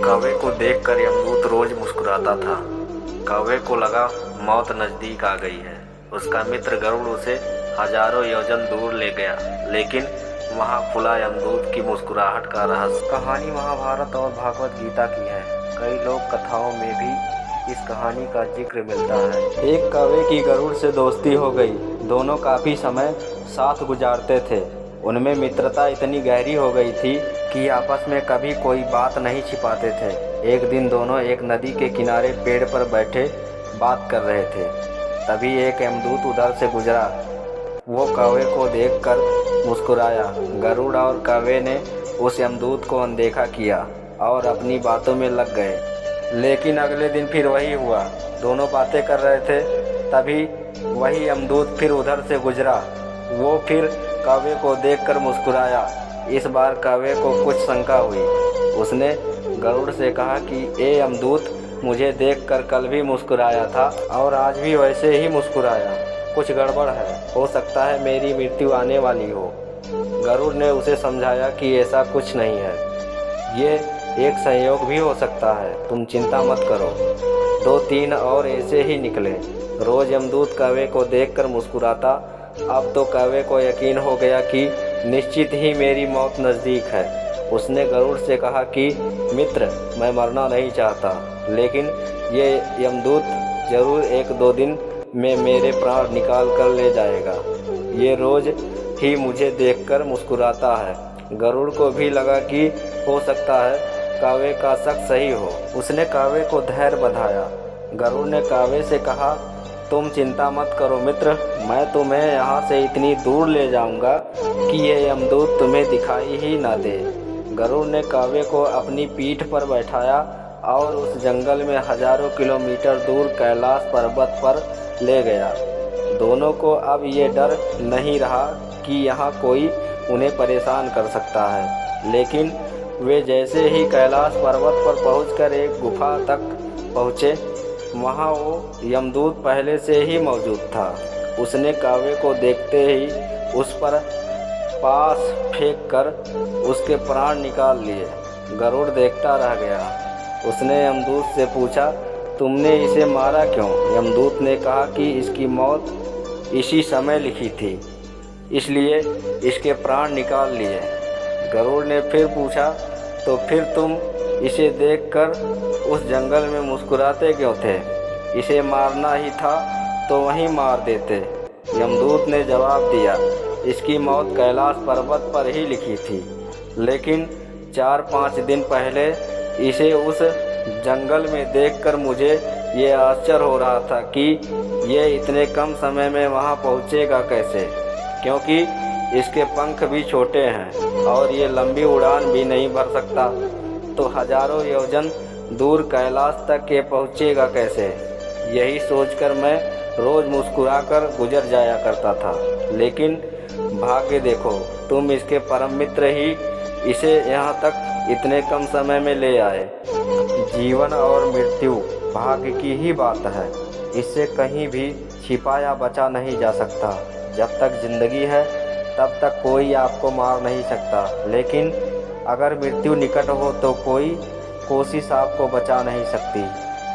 कौवे को देखकर यमदूत रोज मुस्कुराता था। कौवे को लगा मौत नजदीक आ गई है। उसका मित्र गरुड़ उसे हजारों योजन दूर ले गया, लेकिन वहाँ खुला यमदूत की मुस्कुराहट का रहस्य। कहानी महाभारत और भागवत गीता की है। कई लोक कथाओं में भी इस कहानी का जिक्र मिलता है। एक कौवे की गरुड़ से दोस्ती हो गई। दोनों काफ़ी समय साथ गुजारते थे। उनमें मित्रता इतनी गहरी हो गई थी कि आपस में कभी कोई बात नहीं छिपाते थे। एक दिन दोनों एक नदी के किनारे पेड़ पर बैठे बात कर रहे थे। तभी एक यमदूत उधर से गुजरा। वो कौवे को देखकर मुस्कुराया। गरुड़ और कौवे ने उस यमदूत को अनदेखा किया और अपनी बातों में लग गए। लेकिन अगले दिन फिर वही हुआ। दोनों बातें कर रहे थे, तभी वही यमदूत फिर उधर से गुजरा। वो फिर कौवे को देखकर मुस्कुराया। इस बार कौवे को कुछ शंका हुई। उसने गरुड़ से कहा कि ए यमदूत, मुझे देखकर कल भी मुस्कुराया था और आज भी वैसे ही मुस्कुराया। कुछ गड़बड़ है, हो सकता है मेरी मृत्यु आने वाली हो। गरुड़ ने उसे समझाया कि ऐसा कुछ नहीं है, ये एक संयोग भी हो सकता है, तुम चिंता मत करो। 2-3 और ऐसे ही निकले। रोज यमदूत कौवे को देखकर मुस्कुराता। अब तो कौवे को यकीन हो गया कि निश्चित ही मेरी मौत नज़दीक है। उसने गरुड़ से कहा कि मित्र, मैं मरना नहीं चाहता, लेकिन ये यमदूत जरूर 1-2 दिन में मेरे प्राण निकाल कर ले जाएगा। ये रोज ही मुझे देखकर मुस्कुराता है। गरुड़ को भी लगा कि हो सकता है कौवे का शक सही हो। उसने कौवे को धैर्य बंधाया। गरुड़ ने कौवे से कहा, तुम चिंता मत करो मित्र, मैं तुम्हें यहाँ से इतनी दूर ले जाऊँगा कि ये यमदूत तुम्हें दिखाई ही ना दे। गरुड़ ने कौवे को अपनी पीठ पर बैठाया और उस जंगल में हजारों किलोमीटर दूर कैलाश पर्वत पर ले गया। दोनों को अब ये डर नहीं रहा कि यहाँ कोई उन्हें परेशान कर सकता है। लेकिन वे जैसे ही कैलाश पर्वत पर पहुंचकर एक गुफा तक पहुँचे, वहाँ वो यमदूत पहले से ही मौजूद था। उसने कौवे को देखते ही उस पर पास फेंक कर उसके प्राण निकाल लिए। गरुड़ देखता रह गया। उसने यमदूत से पूछा, तुमने इसे मारा क्यों? यमदूत ने कहा कि इसकी मौत इसी समय लिखी थी, इसलिए इसके प्राण निकाल लिए। गरुड़ ने फिर पूछा, तो फिर तुम इसे देखकर उस जंगल में मुस्कुराते क्यों थे? इसे मारना ही था तो वहीं मार देते। यमदूत ने जवाब दिया, इसकी मौत कैलाश पर्वत पर ही लिखी थी, लेकिन 4-5 दिन पहले इसे उस जंगल में देखकर मुझे ये आश्चर्य हो रहा था कि ये इतने कम समय में वहाँ पहुँचेगा कैसे, क्योंकि इसके पंख भी छोटे हैं और ये लंबी उड़ान भी नहीं भर सकता, तो हजारों योजन दूर कैलाश तक ये पहुँचेगा कैसे। यही सोचकर मैं रोज़ मुस्कुराकर गुजर जाया करता था, लेकिन भाग्य देखो, तुम इसके परम मित्र ही इसे यहाँ तक इतने कम समय में ले आए। जीवन और मृत्यु भाग्य की ही बात है, इससे कहीं भी छिपाया बचा नहीं जा सकता। जब तक जिंदगी है तब तक कोई आपको मार नहीं सकता, लेकिन अगर मृत्यु निकट हो तो कोई कोशिश आपको बचा नहीं सकती।